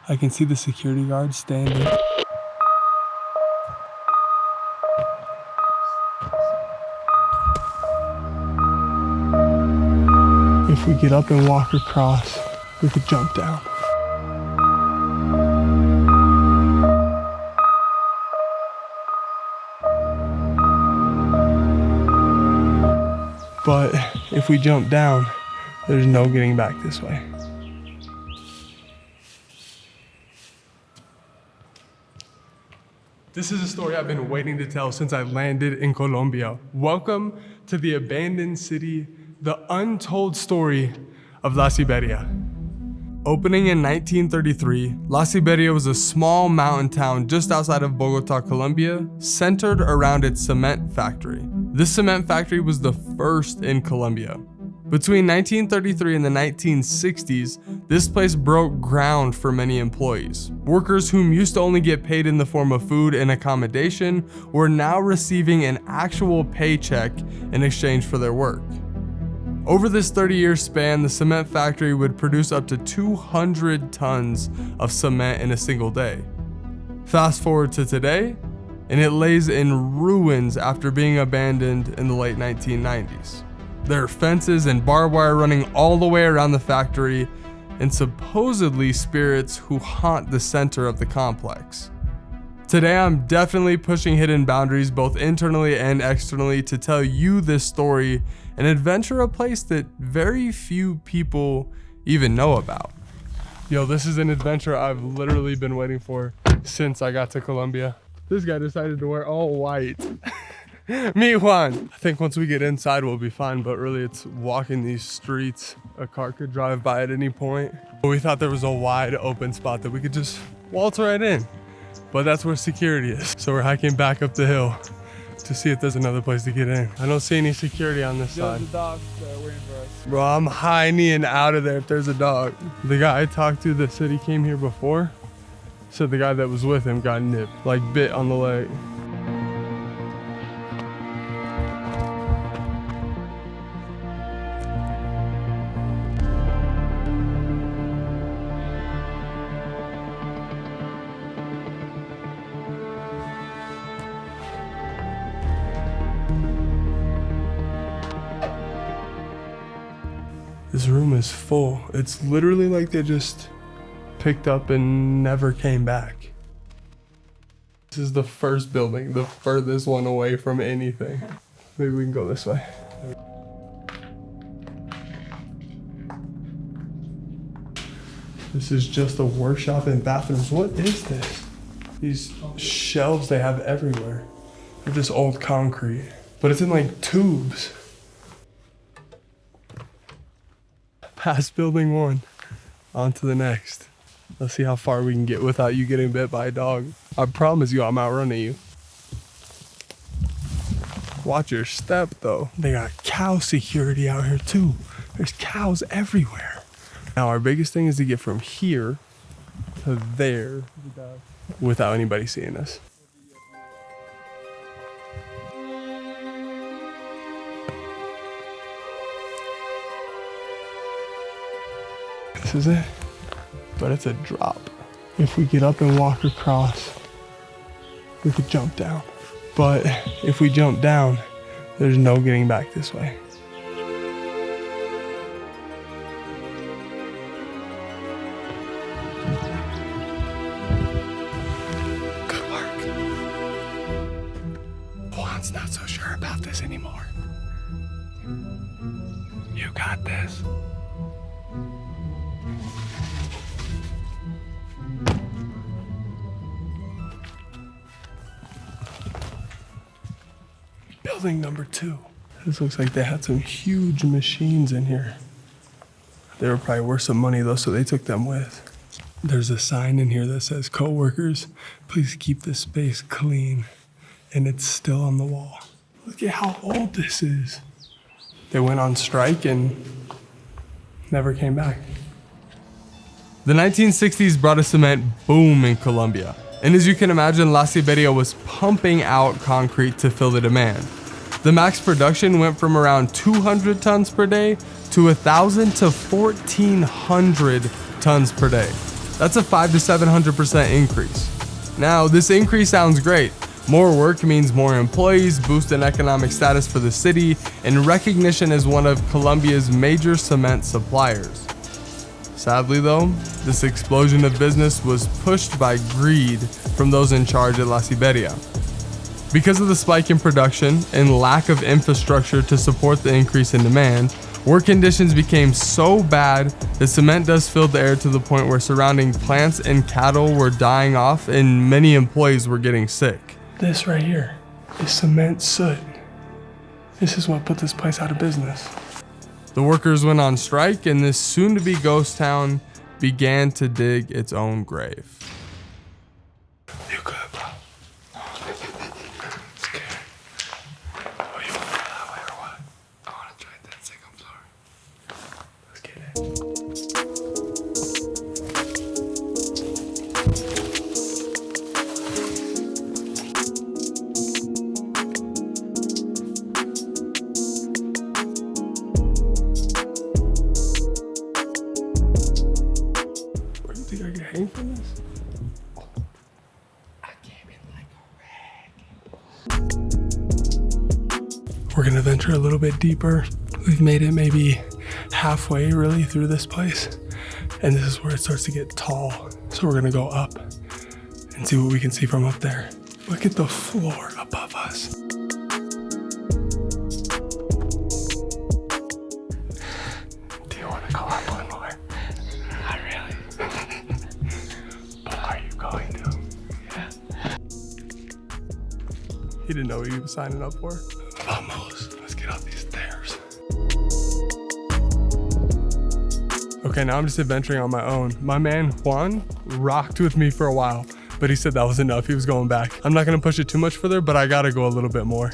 I can see the security guard standing. If we get up and walk across, we could jump down. But if we jump down, there's no getting back this way. This is a story I've been waiting to tell since I landed in Colombia. Welcome to the abandoned city, the untold story of La Siberia. Opening in 1933, La Siberia was a small mountain town just outside of Bogotá, Colombia, centered around its cement factory. This cement factory was the first in Colombia. Between 1933 and the 1960s, this place broke ground for many employees. Workers whom used to only get paid in the form of food and accommodation were now receiving an actual paycheck in exchange for their work. Over this 30-year span, the cement factory would produce up to 200 tons of cement in a single day. Fast forward to today, and it lays in ruins after being abandoned in the late 1990s. There are fences and barbed wire running all the way around the factory, and supposedly spirits who haunt the center of the complex. Today, I'm definitely pushing hidden boundaries both internally and externally to tell you this story and adventure a place that very few people even know about. Yo, this is an adventure I've literally been waiting for since I got to Colombia. This guy decided to wear all white. Me, Juan. I think once we get inside, we'll be fine, but really it's walking these streets. A car could drive by at any point. But we thought there was a wide open spot that we could just waltz right in. But that's where security is. So we're hiking back up the hill to see if there's another place to get in. I don't see any security on this side. There's a dog waiting for us. Bro, I'm high-kneeing out of there if there's a dog. The guy I talked to that said he came here before said the guy that was with him got nipped, like bit on the leg. This room is full. It's literally like they just picked up and never came back. This is the first building, the furthest one away from anything. Maybe we can go this way. This is just a workshop and bathrooms. What is this? These shelves they have everywhere. They're just old concrete, but it's in like tubes. Past building one, on to the next. Let's see how far we can get without you getting bit by a dog. I promise you I'm outrunning you. Watch your step though. They got cow security out here too. There's cows everywhere. Now our biggest thing is to get from here to there without anybody seeing us. This is it, but it's a drop. If we get up and walk across, we could jump down. But if we jump down, there's no getting back this way. Good work. Juan's not so sure about this anymore. You got this. Building number 2. This looks like they had some huge machines in here. They were probably worth some money though, so they took them with. There's a sign in here that says, "Co-workers, please keep this space clean." And it's still on the wall. Look at how old this is. They went on strike and never came back. The 1960s brought a cement boom in Colombia. And as you can imagine, La Siberia was pumping out concrete to fill the demand. The max production went from around 200 tons per day to 1,000 to 1,400 tons per day. That's a 500 to 700% increase. Now, this increase sounds great. More work means more employees, boosting economic status for the city, and recognition as one of Colombia's major cement suppliers. Sadly though, this explosion of business was pushed by greed from those in charge at La Siberia. Because of the spike in production and lack of infrastructure to support the increase in demand, work conditions became so bad that cement dust filled the air to the point where surrounding plants and cattle were dying off and many employees were getting sick. This right here is cement soot. This is what put this place out of business. The workers went on strike and this soon-to-be ghost town began to dig its own grave. You good, bro? Scared. Oh, you want to go that way or what? I want to try that sick, I'm sorry. Let's get it. Think I can hang from this? I came in like a rag. We're gonna venture a little bit deeper. We've made it maybe halfway really through this place. And this is where it starts to get tall. So we're gonna go up and see what we can see from up there. Look at the floor above us. Do you wanna go up one more? Not really. But are you going to? Yeah. He didn't know what he was signing up for. Vamos. Let's get up these stairs. Okay, now I'm just adventuring on my own. My man Juan rocked with me for a while, but he said that was enough. He was going back. I'm not gonna push it too much further, but I gotta go a little bit more.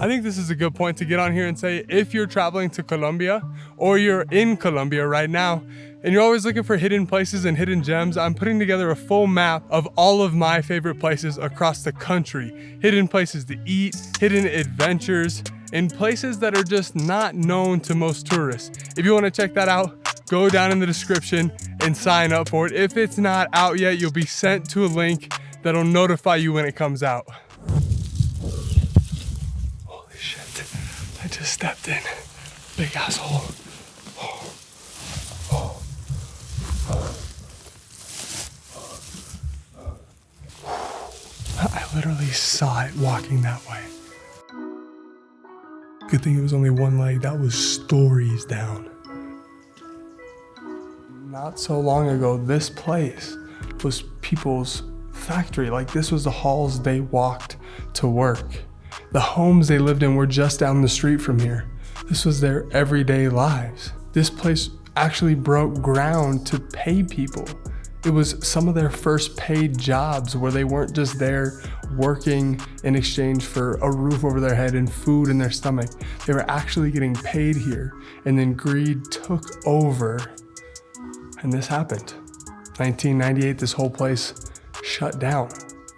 I think this is a good point to get on here and say, if you're traveling to Colombia or you're in Colombia right now, and you're always looking for hidden places and hidden gems, I'm putting together a full map of all of my favorite places across the country. Hidden places to eat, hidden adventures, and places that are just not known to most tourists. If you wanna check that out, go down in the description and sign up for it. If it's not out yet, you'll be sent to a link that'll notify you when it comes out. Holy shit. I just stepped in. Big asshole. I literally saw it walking that way. Good thing it was only one leg. That was stories down. Not so long ago, this place was people's factory. Like, this was the halls they walked to work. The homes they lived in were just down the street from here. This was their everyday lives. This place actually broke ground to pay people. It was some of their first paid jobs where they weren't just there working in exchange for a roof over their head and food in their stomach. They were actually getting paid here, and then greed took over, and this happened. 1998, this whole place shut down.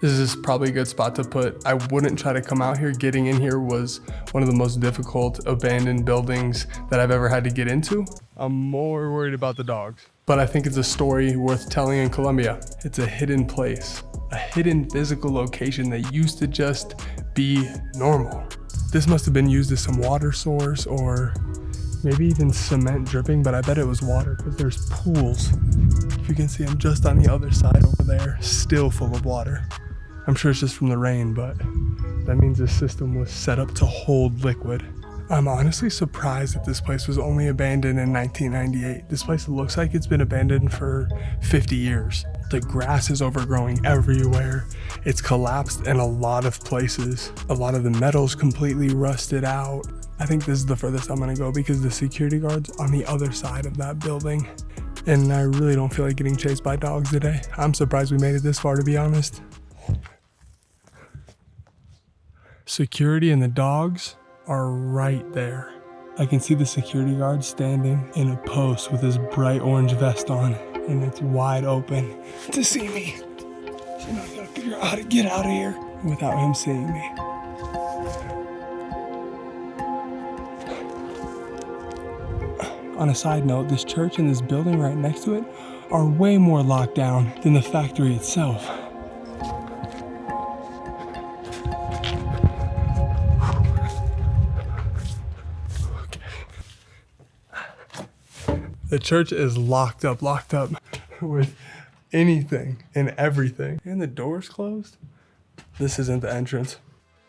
This is probably a good spot to put. I wouldn't try to come out here. Getting in here was one of the most difficult abandoned buildings that I've ever had to get into. I'm more worried about the dogs. But I think it's a story worth telling in Colombia. It's a hidden place, a hidden physical location that used to just be normal. This must have been used as some water source or maybe even cement dripping, but I bet it was water because there's pools. If you can see, I'm just on the other side over there, still full of water. I'm sure it's just from the rain, but that means the system was set up to hold liquid. I'm honestly surprised that this place was only abandoned in 1998. This place looks like it's been abandoned for 50 years. The grass is overgrowing everywhere. It's collapsed in a lot of places. A lot of the metal's completely rusted out. I think this is the furthest I'm gonna go because the security guard's on the other side of that building. And I really don't feel like getting chased by dogs today. I'm surprised we made it this far, to be honest. Security and the dogs are right there. I can see the security guard standing in a post with his bright orange vest on, and it's wide open to see me. So now I gotta figure out how to get out of here without him seeing me. On a side note, this church and this building right next to it are way more locked down than the factory itself. The church is locked up with anything and everything. And the door's closed? This isn't the entrance.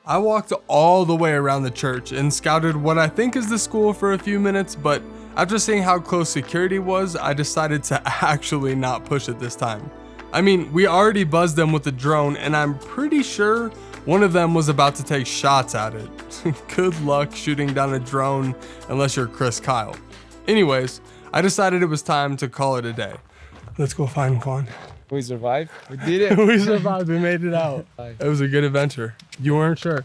I walked all the way around the church and scouted what I think is the school for a few minutes, but after seeing how close security was, I decided to actually not push it this time. I mean, we already buzzed them with the drone, and I'm pretty sure one of them was about to take shots at it. Good luck shooting down a drone unless you're Chris Kyle. Anyways, I decided it was time to call it a day. Let's go find Juan. We survived. We did it. We survived. We made it out. It was a good adventure. You weren't sure?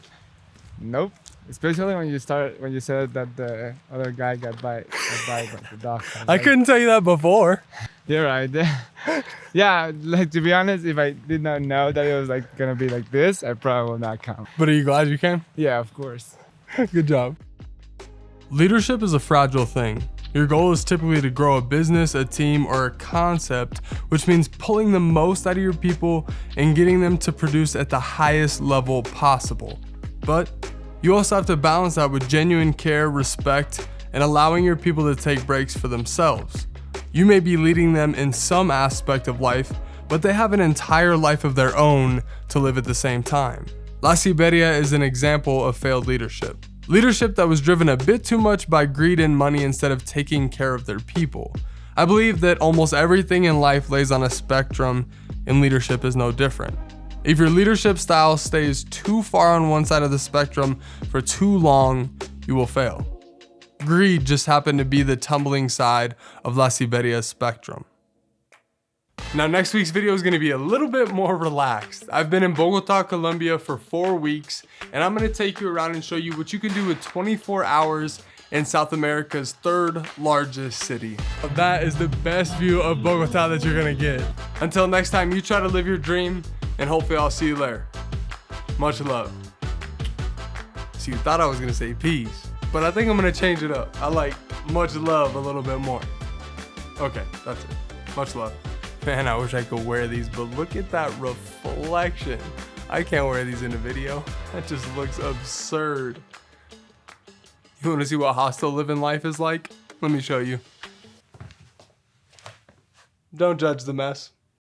Nope. Especially when you said that the other guy got bit by the dog. I couldn't tell you that before. You're right. Yeah, like to be honest, if I did not know that it was like gonna be like this, I probably would not come. But are you glad you came? Yeah, of course. Good job. Leadership is a fragile thing. Your goal is typically to grow a business, a team, or a concept, which means pulling the most out of your people and getting them to produce at the highest level possible. But you also have to balance that with genuine care, respect, and allowing your people to take breaks for themselves. You may be leading them in some aspect of life, but they have an entire life of their own to live at the same time. La Siberia is an example of failed leadership. Leadership that was driven a bit too much by greed and money instead of taking care of their people. I believe that almost everything in life lays on a spectrum, and leadership is no different. If your leadership style stays too far on one side of the spectrum for too long, you will fail. Greed just happened to be the tumbling side of La Siberia's spectrum. Now, next week's video is gonna be a little bit more relaxed. I've been in Bogotá, Colombia for 4 weeks, and I'm gonna take you around and show you what you can do with 24 hours in South America's 3rd largest city. That is the best view of Bogotá that you're gonna get. Until next time, you try to live your dream, and hopefully I'll see you there. Much love. So you thought I was gonna say peace, but I think I'm gonna change it up. I like much love a little bit more. Okay, that's it. Much love. Man, I wish I could wear these, but look at that reflection. I can't wear these in a video. That just looks absurd. You wanna see what hostel living life is like? Let me show you. Don't judge the mess.